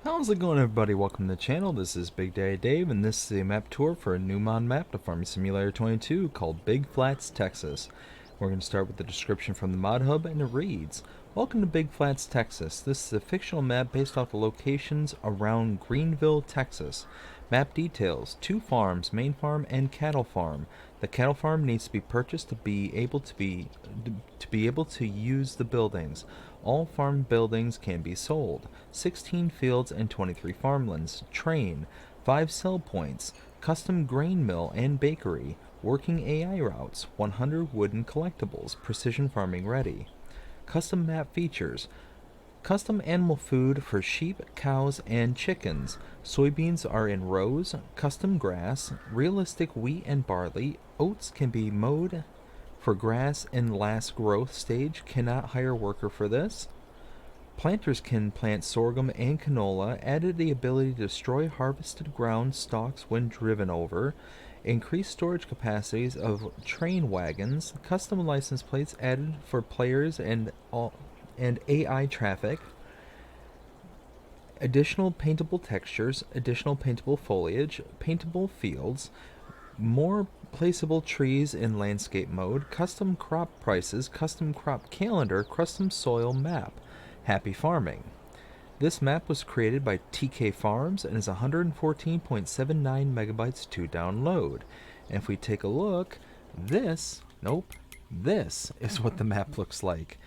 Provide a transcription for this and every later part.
How's it going, everybody? Welcome to the channel. This is Big Daddy Dave, and this is a map tour for a new mod map to Farming Simulator 22 called Big Flats, Texas. We're going to start with the description from the mod hub, and it reads, Welcome to Big Flats, Texas. This is a fictional map based off the locations around Greenville, Texas. Map details: 2 farms, main farm and cattle farm. The cattle farm needs to be purchased to be able to use the buildings. All farm buildings can be sold. 16 fields and 23 farmlands. Train. 5 sell points. Custom grain mill and bakery. Working AI routes. 100 wooden collectibles. Precision farming ready. Custom map features: custom animal food for sheep, cows, and chickens. Soybeans are in rows. Custom grass. Realistic wheat and barley. Oats can be mowed for grass in last growth stage. Cannot hire worker for this. Planters can plant sorghum and canola. Added the ability to destroy harvested ground stalks when driven over. Increased storage capacities of train wagons. Custom license plates added for players and AI traffic. Additional paintable textures. Additional paintable foliage. Paintable fields. More placeable trees in landscape mode. Custom crop prices. Custom crop calendar. Custom soil map. Happy farming. This map was created by TK Farms and is 114.79 megabytes to download. And if we take a look, this is what the map looks like.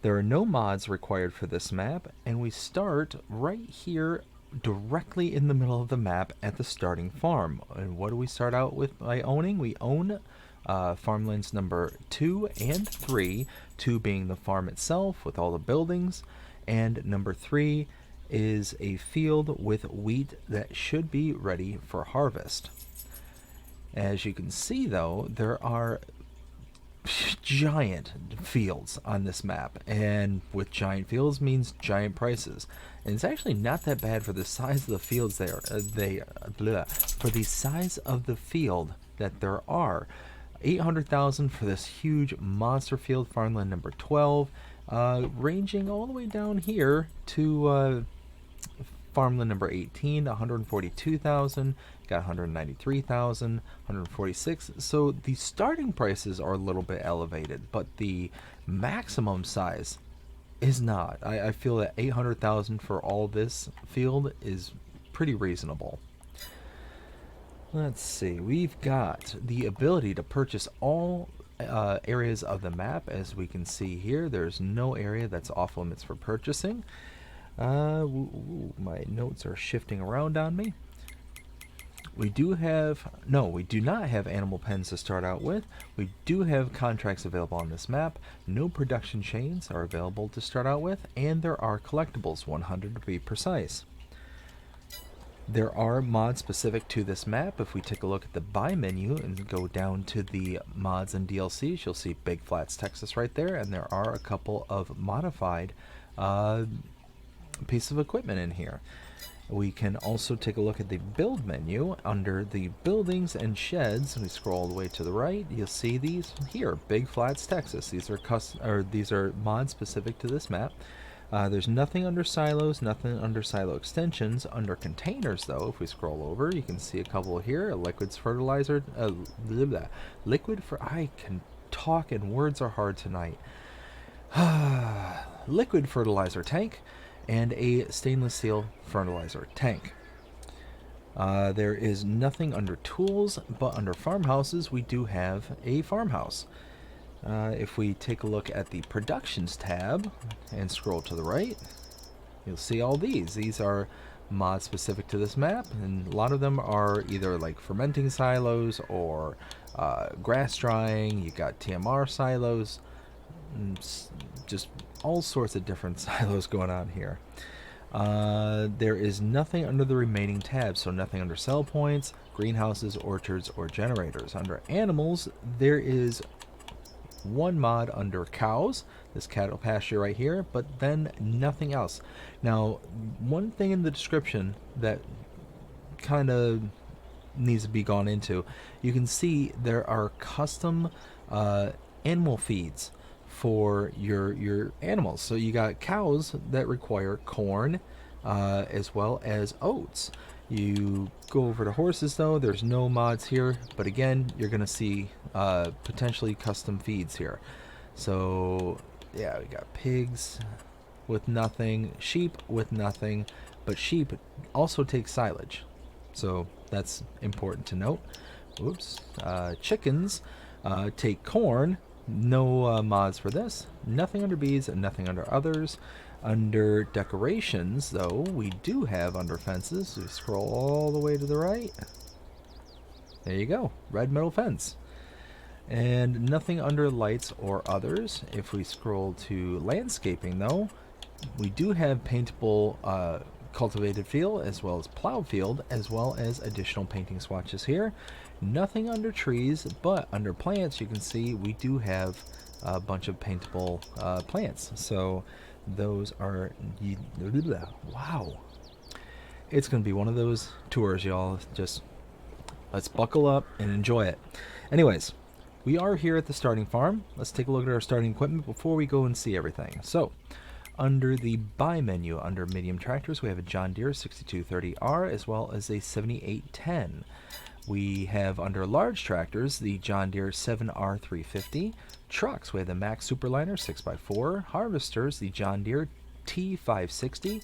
There are no mods required for this map, and we start right here directly in the middle of the map at the starting farm. And what do we start out with by owning? We own farmlands number 2 and 3, 2 being the farm itself with all the buildings, and number 3 is a field with wheat that should be ready for harvest. As you can see, though, there are giant fields on this map, and with giant fields means giant prices. And it's actually not that bad for the size of the fields for the size of the field that there are. 800,000 for this huge monster field, farmland number 12, ranging all the way down here to farmland number 18, 142,000, got 193,000, 146. So the starting prices are a little bit elevated, but the maximum size is not. I feel that 800,000 for all this field is pretty reasonable. Let's see, we've got the ability to purchase all areas of the map. As we can see here, there's no area that's off limits for purchasing. My notes are shifting around on me. We do not have animal pens to start out with. We do have contracts available on this map. No production chains are available to start out with, and there are collectibles, 100 to be precise. There are mods specific to this map. If we take a look at the buy menu and go down to the mods and DLCs, you'll see Big Flats, Texas right there, and there are a couple of modified piece of equipment in here. We can also take a look at the build menu under the buildings and sheds. We scroll all the way to the right, you'll see these here, Big Flats, Texas. These are mods specific to this map. There's nothing under silos, nothing under silo extensions. Under containers, though, if we scroll over, you can see a couple here. A liquids fertilizer, I can talk and words are hard tonight. Liquid fertilizer tank and a stainless steel fertilizer tank. There is nothing under tools, but under farmhouses we do have a farmhouse. If we take a look at the productions tab and scroll to the right, you'll see all these. These are mods specific to this map, and a lot of them are either like fermenting silos or grass drying. You got TMR silos, just all sorts of different silos going on here. There is nothing under the remaining tabs, so nothing under sell points, greenhouses, orchards, or generators. Under animals, there is one mod under cows, this cattle pasture right here, but then nothing else. Now, one thing in the description that kind of needs to be gone into, you can see there are custom animal feeds for your animals. So you got cows that require corn, as well as oats. You go over to horses though, there's no mods here, but again, you're going to see potentially custom feeds here. So yeah, we got pigs with nothing, sheep with nothing, but sheep also take silage, so that's important to note. Oops. Chickens take corn, no mods for this, nothing under bees and nothing under others. Under decorations, though, we do have under fences. We scroll all the way to the right. There you go, red metal fence. And nothing under lights or others. If we scroll to landscaping, though, we do have paintable cultivated field as well as plowed field, as well as additional painting swatches here. Nothing under trees, but under plants, you can see we do have a bunch of paintable plants. So those are, wow, it's gonna be one of those tours, y'all. Just let's buckle up and enjoy it. Anyways, we are here at the starting farm. Let's take a look at our starting equipment before we go and see everything. So under the buy menu, under medium tractors, we have a John Deere 6230R as well as a 7810. We have under large tractors the John Deere 7R350. Trucks, we have the Mack Superliner 6x4. Harvesters, the John Deere T560.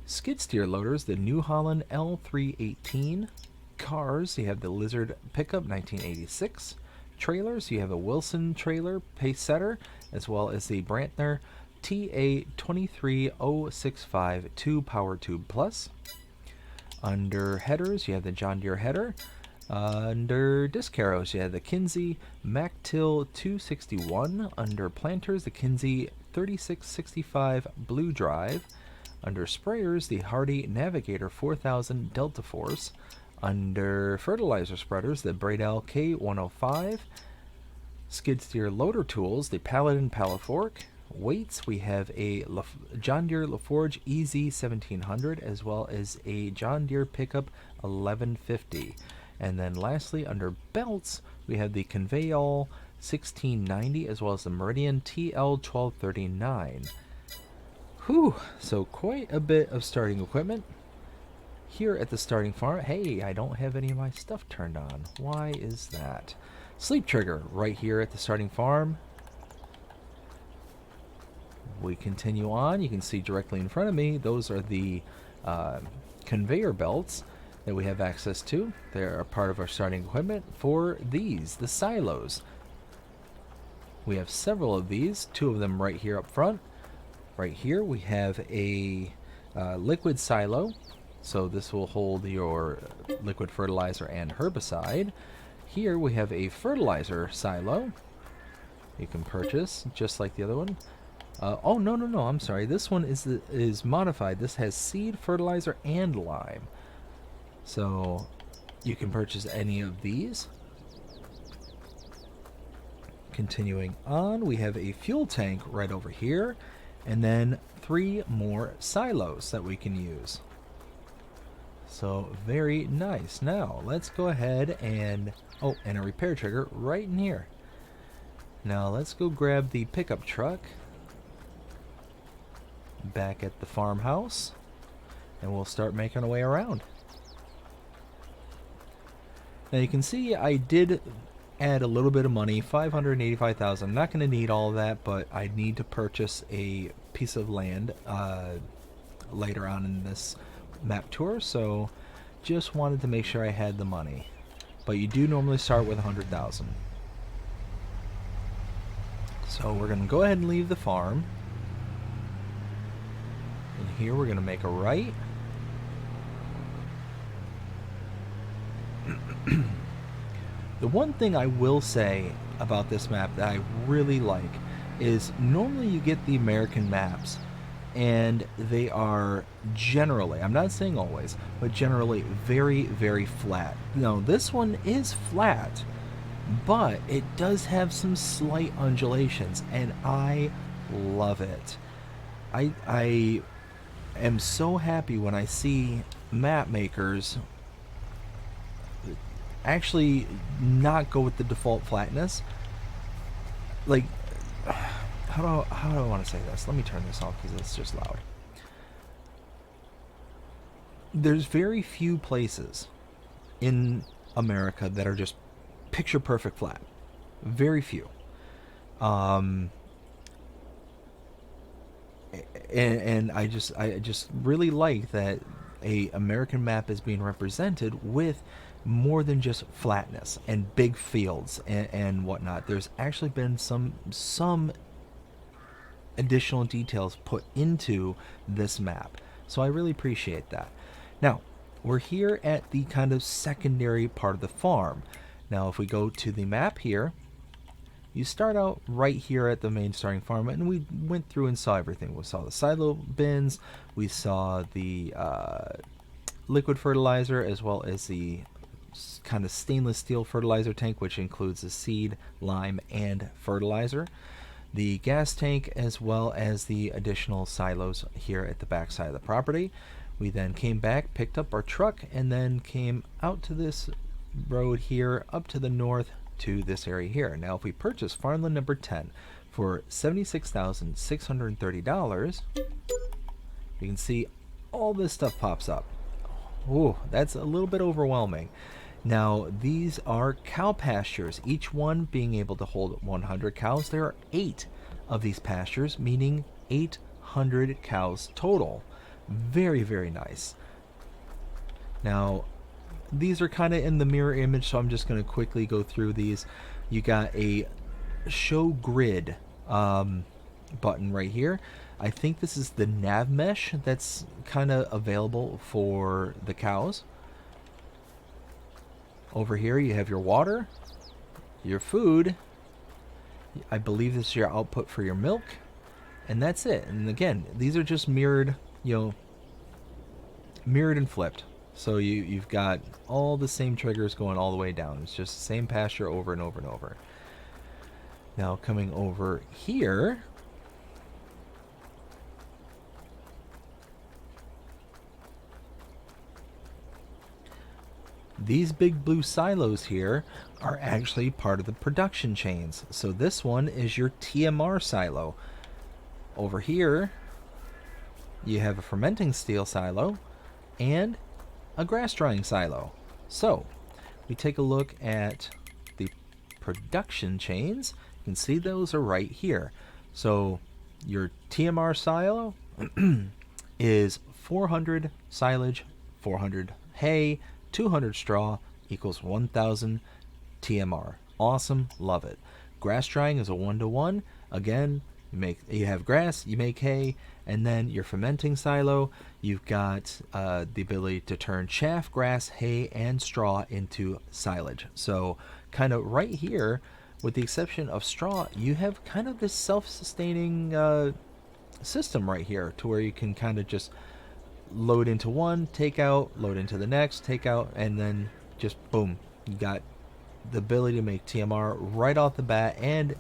Skid steer loaders, the New Holland L318. Cars, you have the Lizard Pickup 1986. Trailers, you have a Wilson trailer pace setter, as well as the Brantner TA23065 2 Power Tube Plus. Under headers, you have the John Deere header. Under disc harrows, you have the Kinsey MacTill 261. Under planters, the Kinsey 3665 Blue Drive. Under sprayers, the Hardy Navigator 4000 Delta Force. Under fertilizer spreaders, the Bradell K105. Skid steer loader tools, the Paladin Pallet Fork. Weights, we have a John Deere LaForge EZ1700 as well as a John Deere Pickup 1150. And then lastly, under belts, we have the Conveyall 1690 as well as the Meridian TL1239. Whew, so quite a bit of starting equipment. Here at the starting farm, hey, I don't have any of my stuff turned on. Why is that? Sleep trigger right here at the starting farm. We continue on. You can see directly in front of me, those are the conveyor belts that we have access to. They're a part of our starting equipment for these, the silos. We have several of these, two of them right here up front. Right here we have a liquid silo, so this will hold your liquid fertilizer and herbicide. Here we have a fertilizer silo you can purchase, just like the other one. Oh, no, I'm sorry. This one is modified. This has seed, fertilizer, and lime. So you can purchase any of these. Continuing on, we have a fuel tank right over here, and then 3 more silos that we can use. So very nice. Now let's go ahead and, oh, and a repair trigger right in here. Now let's go grab the pickup truck back at the farmhouse, and we'll start making our way around. Now you can see I did add a little bit of money, $585,000. I'm not going to need all of that, but I need to purchase a piece of land later on in this map tour, so just wanted to make sure I had the money. But you do normally start with $100,000. So we're going to go ahead and leave the farm. And here we're going to make a right. The one thing I will say about this map that I really like is normally you get the American maps and they are generally, I'm not saying always, but generally very, very flat. Now this one is flat, but it does have some slight undulations and I love it. I am so happy when I see map makers actually not go with the default flatness. Like, how do I want to say this? Let me turn this off because it's just loud. there's very few places in America that are just picture perfect flat. Very few. Um, and I just really like that a American map is being represented with more than just flatness and big fields and whatnot. There's actually been some additional details put into this map, so I really appreciate that. Now we're here at the kind of secondary part of the farm. Now if we go to the map here, you start out right here at the main starting farm, and we went through and saw everything. We saw the silo bins, we saw the liquid fertilizer, as well as the kind of stainless steel fertilizer tank, which includes the seed, lime, and fertilizer, the gas tank, as well as the additional silos here at the back side of the property. We then came back, picked up our truck, and then came out to this road here up to the north to this area here. Now if we purchase farmland number 10 for $76,630, you can see all this stuff pops up. Ooh, that's a little bit overwhelming. Now these are cow pastures, each one being able to hold 100 cows. There are 8 of these pastures, meaning 800 cows total. Very, very nice. Now these are kind of in the mirror image, so I'm just going to quickly go through these. You got a show grid button right here. I think this is the nav mesh that's kind of available for the cows. Over here you have your water, your food. I believe this is your output for your milk, and that's it. And again, these are just mirrored, mirrored and flipped. So you've got all the same triggers going all the way down. It's just the same pasture over and over and over. Now coming over here, these big blue silos here are actually part of the production chains. So this one is your TMR silo. Over here, you have a fermenting steel silo and a grass drying silo. So we take a look at the production chains. You can see those are right here. So your TMR silo is 400 silage, 400 hay, 200 straw equals 1000 TMR. Awesome, love it. Grass drying is a 1-to-1. Again, you have grass, you make hay, and then your fermenting silo, you've got the ability to turn chaff, grass, hay, and straw into silage. So kind of right here, with the exception of straw, you have kind of this self-sustaining system right here, to where you can kind of just load into one, take out, load into the next, take out, and then just boom, you got the ability to make TMR right off the bat, and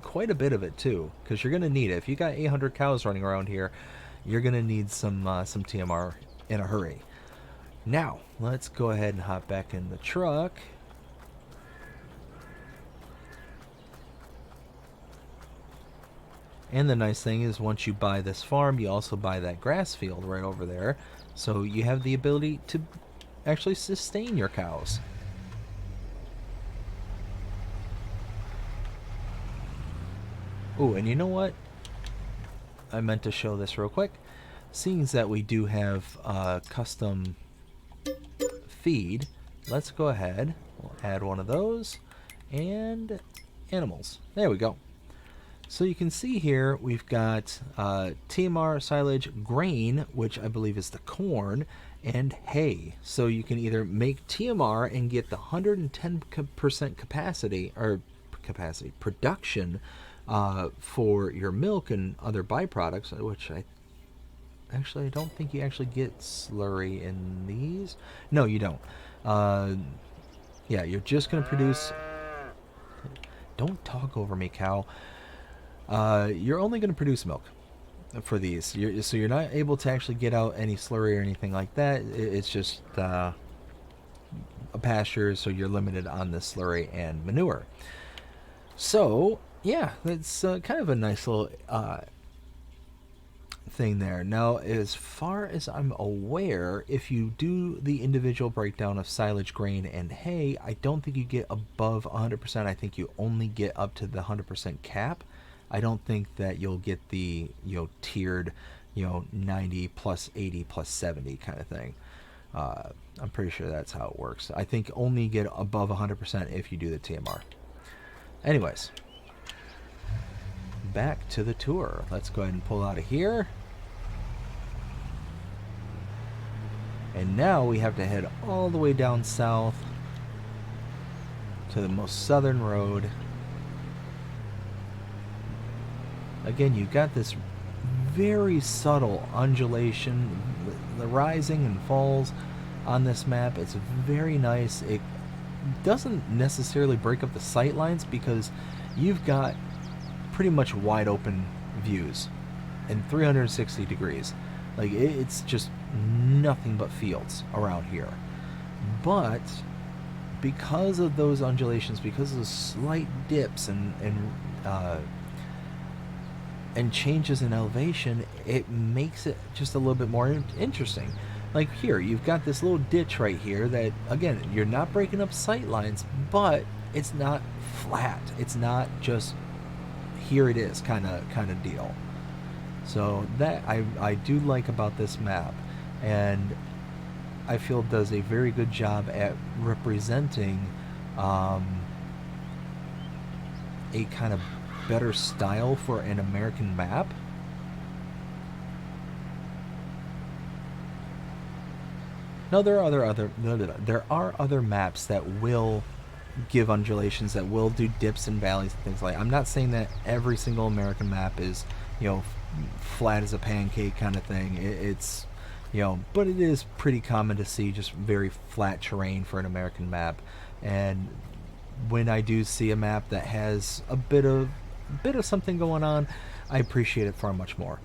quite a bit of it too, because you're going to need it. If you got 800 cows running around here, you're going to need some TMR in a hurry. Now let's go ahead and hop back in the truck. And the nice thing is, once you buy this farm, you also buy that grass field right over there, so you have the ability to actually sustain your cows. Oh, and you know what? I meant to show this real quick. Seeing as that we do have custom feed, let's go ahead, we'll add one of those, and animals. There we go. So you can see here we've got TMR, silage, grain, which I believe is the corn, and hay. So you can either make TMR and get the 110% capacity production for your milk and other byproducts, which I don't think you actually get slurry in these. No, you don't. Yeah, you're just going to produce... Don't talk over me, cow. You're only going to produce milk for these. So you're not able to actually get out any slurry or anything like that. It's just a pasture, so you're limited on the slurry and manure. So yeah, that's kind of a nice little thing there. Now, as far as I'm aware, if you do the individual breakdown of silage, grain, and hay, I don't think you get above 100%. I think you only get up to the 100% cap. I don't think that you'll get the, tiered, 90 plus 80 plus 70 kind of thing. I'm pretty sure that's how it works. I think only get above 100% if you do the TMR. Anyways, back to the tour. Let's go ahead and pull out of here. And now we have to head all the way down south to the most southern road. Again, you've got this very subtle undulation, the rising and falls on this map. It's very nice. It doesn't necessarily break up the sight lines because you've got pretty much wide open views and 360 degrees. Like, it's just nothing but fields around here. But because of those undulations, because of those slight dips and changes in elevation, it makes it just a little bit more interesting. Like here, you've got this little ditch right here that, again, you're not breaking up sight lines, but it's not flat. It's not just here it is kind of deal. So that I do like about this map, and I feel it does a very good job at representing a kind of better style for an American map. No, there are other maps that will give undulations, that will do dips and valleys and things like that. I'm not saying that every single American map is, flat as a pancake kind of thing. It's, but it is pretty common to see just very flat terrain for an American map. And when I do see a map that has a bit of something going on, I appreciate it far much more.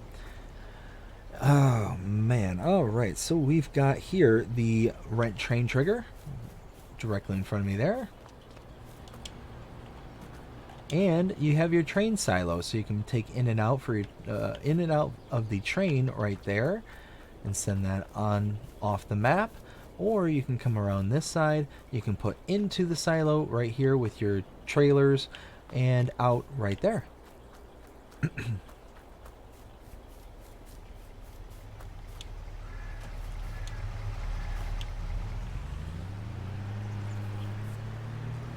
Oh man. All right, so we've got here the Rent train trigger directly in front of me there, and you have your train silo, so you can take in and out for your in and out of the train right there and send that on off the map. Or you can come around this side, you can put into the silo right here with your trailers and out right there.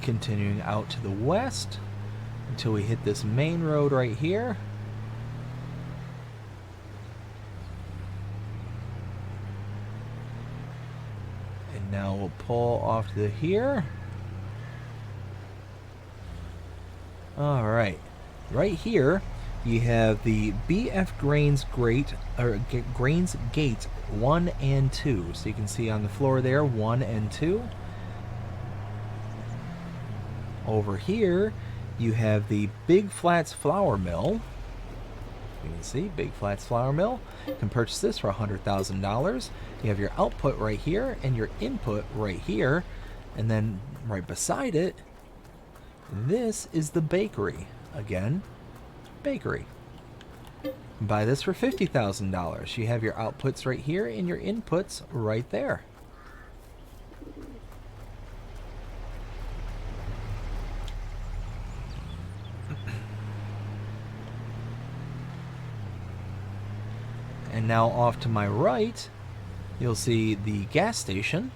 Continuing out to the west until we hit this main road right here. And now we'll pull off to here. All right, right here you have the BF Grains Grains Gate 1 and 2. So you can see on the floor there 1 and 2. Over here you have the Big Flats Flour Mill. You can see Big Flats Flour Mill. You can purchase this for $100,000. You have your output right here and your input right here, and then right beside it, this is the bakery. Again, bakery. Buy this for $50,000. You have your outputs right here and your inputs right there. And now off to my right, you'll see the gas station.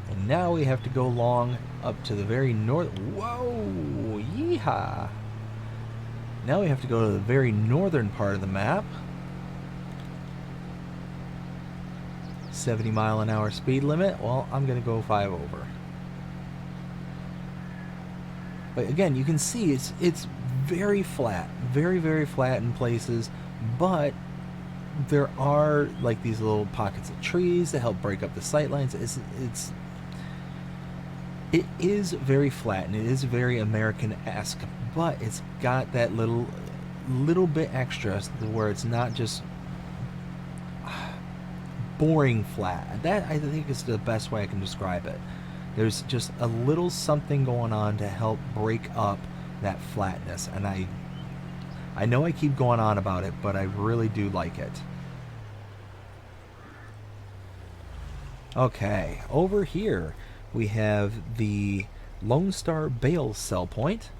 And now we have to go along up to the very north. Whoa, yeehaw. Now we have to go to the very northern part of the map. 70-mile-an-hour speed limit. Well, I'm going to go 5 over. But again, you can see it's very flat, very flat in places, but there are like these little pockets of trees that help break up the sight lines. It is very flat and it is very American-esque, but it's got that little bit extra where it's not just boring flat. That, I think, is the best way I can describe it. There's just a little something going on to help break up that flatness, and I I know I keep going on about it, but I really do like it. Okay, over here we have the Lone Star Bale sell point,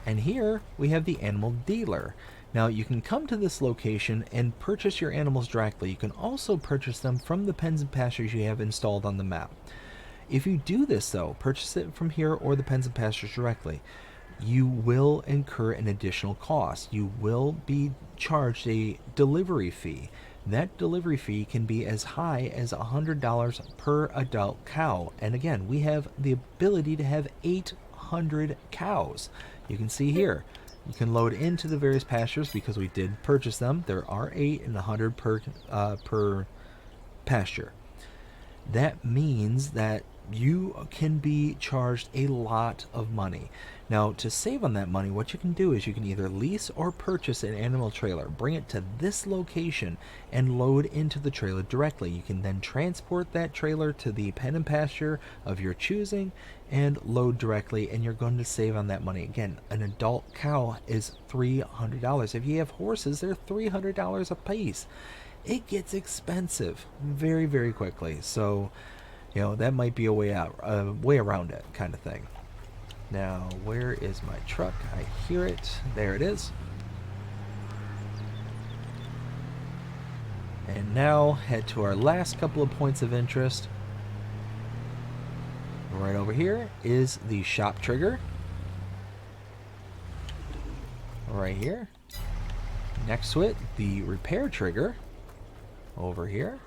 and here we have the animal dealer. Now you can come to this location and purchase your animals directly. You can also purchase them from the pens and pastures you have installed on the map. If you do this though, purchase it from here or the pens and pastures directly, you will incur an additional cost. You will be charged a delivery fee. That delivery fee can be as high as $100 per adult cow. And again, we have the ability to have 800 cows. You can see here, you can load into the various pastures because we did purchase them. There are 8 and 100 per pasture. That means that you can be charged a lot of money. Now, to save on that money, what you can do is you can either lease or purchase an animal trailer, bring it to this location, and load into the trailer directly. You can then transport that trailer to the pen and pasture of your choosing and load directly, and you're going to save on that money. Again, an adult cow is $300. If you have horses, they're $300 a piece. It gets expensive very, very quickly. So, you know, that might be a way out, way around it kind of thing. Now, where is my truck? I hear it. There it is. And now head to our last couple of points of interest. Right over here is the shop trigger. Right here. Next to it, the repair trigger. Over here.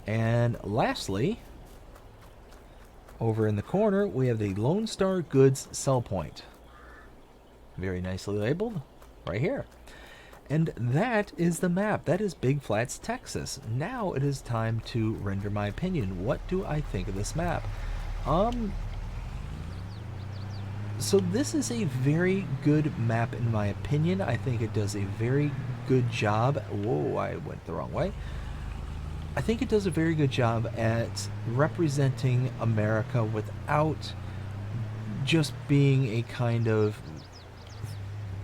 And lastly, over in the corner, we have the Lone Star Goods sell point. Very nicely labeled right here. And that is the map. That is Big Flats, Texas. Now it is time to render my opinion. What do I think of this map? So this is a very good map in my opinion. I think it does a very good job. Whoa, I went the wrong way. I think it does a very good job at representing America without just being a kind of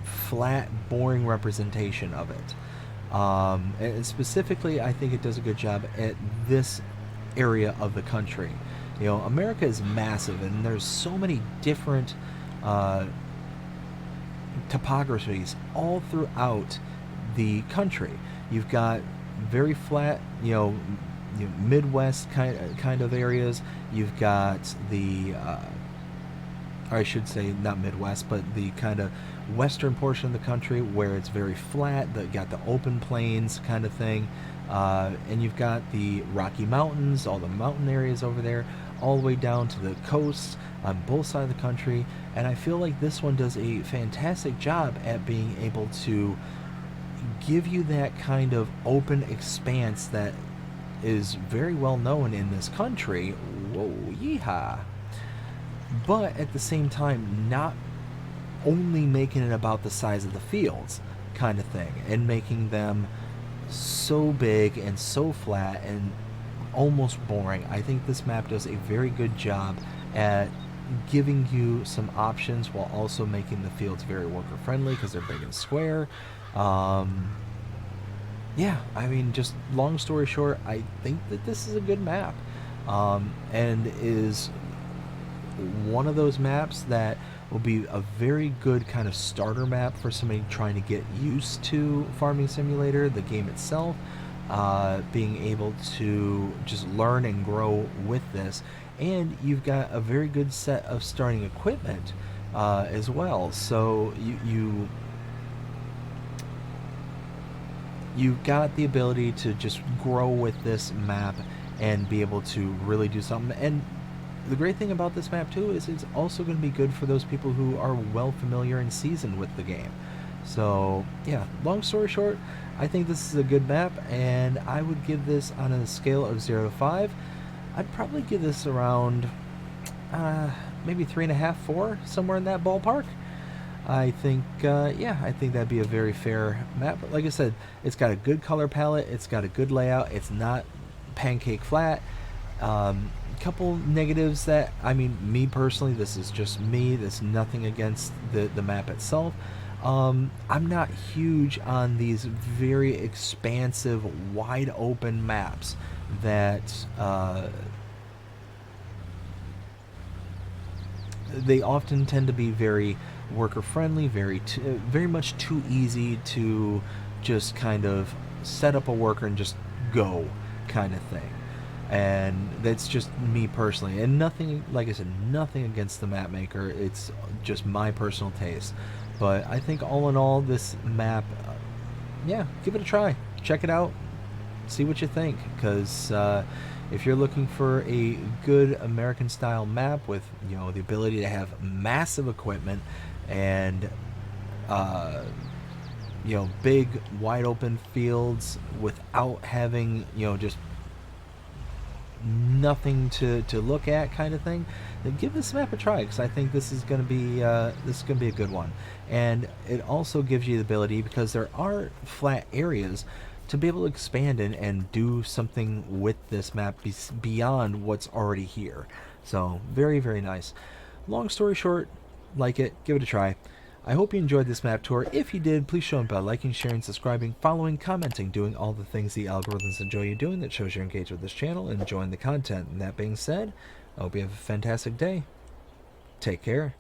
flat, boring representation of it. And specifically, I think it does a good job at this area of the country. You know, America is massive, and there's so many different topographies all throughout the country. You've got very flat, you know, Midwest kind of areas. You've got the, or I should say not Midwest, but the kind of western portion of the country where it's very flat. That got the open plains kind of thing, and you've got the Rocky Mountains, all the mountain areas over there, all the way down to the coast on both sides of the country. And I feel like this one does a fantastic job at being able to give you that kind of open expanse that is very well known in this country. Whoa, yeehaw. But at the same time, not only making it about the size of the fields kind of thing, and making them so big and so flat and almost boring. I think this map does a very good job at giving you some options while also making the fields very worker friendly because they're big and square. Yeah, I mean, just long story short, I think that this is a good map, and is one of those maps that will be a very good kind of starter map for somebody trying to get used to Farming Simulator, the game itself, being able to just learn and grow with this. And you've got a very good set of starting equipment as well, so you've got the ability to just grow with this map and be able to really do something. And the great thing about this map too is it's also going to be good for those people who are well familiar and seasoned with the game. So yeah, long story short, I think this is a good map, and I would give this on a scale of 0 to 5. I'd probably give this around maybe 3.5, 4, somewhere in that ballpark. I think, yeah, I think that'd be a very fair map. But like I said, it's got a good color palette, it's got a good layout, it's not pancake flat. couple negatives that, I mean, me personally, this is just me, there's nothing against the map itself. I'm not huge on these very expansive, wide open maps that they often tend to be very worker friendly, very much too easy to just kind of set up a worker and just go kind of thing. And that's just me personally, and nothing, like I said, nothing against the map maker, it's just my personal taste. But I think all in all, this map, yeah, give it a try, check it out, see what you think, because if you're looking for a good American style map with, you know, the ability to have massive equipment and you know, big wide open fields without having, you know, just nothing to look at kind of thing, then give this map a try, because I think this is going to be a good one. And it also gives you the ability, because there are flat areas, to be able to expand and do something with this map beyond what's already here. So very, very nice. Long story short, like it, give it a try. I hope you enjoyed this map tour. If you did, please show them by liking, sharing, subscribing, following, commenting, doing all the things the algorithms enjoy you doing, that shows you're engaged with this channel and enjoying the content. And that being said, I hope you have a fantastic day. Take care.